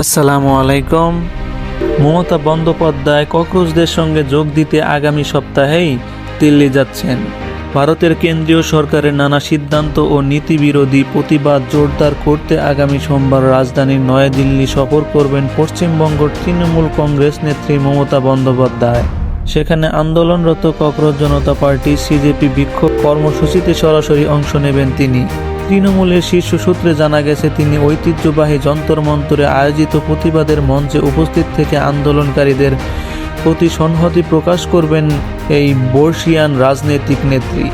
আসসালামু আলাইকুম। মমতা বন্দ্যোপাধ্যায় ককরোচদের সঙ্গে যোগ দিতে আগামী সপ্তাহেই দিল্লি যাচ্ছেন। ভারতের কেন্দ্রীয় সরকারের নানা সিদ্ধান্ত ও নীতিবিরোধী প্রতিবাদ জোরদার করতে আগামী সোমবার রাজধানীর নয়াদিল্লি সফর করবেন পশ্চিমবঙ্গের তৃণমূল কংগ্রেস নেত্রী মমতা বন্দ্যোপাধ্যায়। সেখানে আন্দোলনরত ককরোচ জনতা পার্টি সিজেপি বিক্ষোভ কর্মসূচিতে সরাসরি অংশ নেবেন তিনি। তৃণমূলের শীর্ষ সূত্রে জানা গেছে, তিনি ঐতিহ্যবাহী যন্তর মন্তরে আয়োজিত প্রতিবাদের মঞ্চে উপস্থিত থেকে আন্দোলনকারীদের প্রতি সংহতি প্রকাশ করবেন এই বর্ষীয়ান রাজনৈতিক নেত্রী।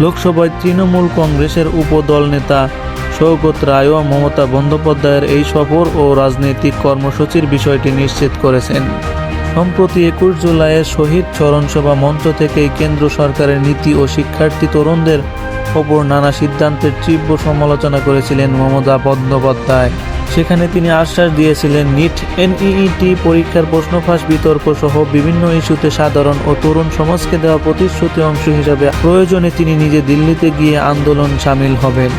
লোকসভায় তৃণমূল কংগ্রেসের উপদল নেতা সৌগত রায়ও মমতা বন্দ্যোপাধ্যায়ের এই সফর ও রাজনৈতিক কর্মসূচির বিষয়টি নিশ্চিত করেছেন। সম্প্রতি 21 জুলাইয়ের শহীদ স্মরণসভা মঞ্চ থেকেই কেন্দ্র সরকারের নীতি ও শিক্ষার্থী তরুণদের ওপর নানা সিদ্ধান্তের তীব্র সমালোচনা করেছিলেন মমতা বন্দ্যোপাধ্যায়। সেখানে তিনি আশ্বাস দিয়েছিলেন, নিট এনইইটি পরীক্ষার প্রশ্নফাঁস বিতর্ক সহ বিভিন্ন ইস্যুতে সাধারণ ও তরুণ সমাজকে দেওয়া প্রতিশ্রুতি অংশ হিসাবে প্রয়োজনে তিনি নিজে দিল্লিতে গিয়ে আন্দোলন সামিল হবেন।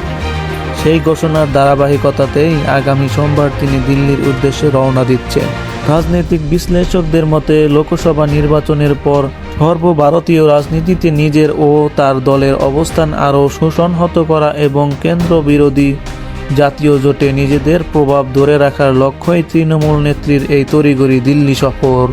সেই ঘোষণার ধারাবাহিকতাতেই আগামী সোমবার তিনি দিল্লির উদ্দেশ্যে রওনা দিচ্ছেন। রাজনৈতিক বিশ্লেষকদের মতে, লোকসভা নির্বাচনের পর সর্বভারতীয় রাজনীতিতে নিজের ও তার দলের অবস্থান আরও সুসংহত করা এবং কেন্দ্র বিরোধী জাতীয় জোটে নিজেদের প্রভাব ধরে রাখার লক্ষ্যই তৃণমূল নেত্রীর এই তড়িঘড়ি দিল্লি সফর।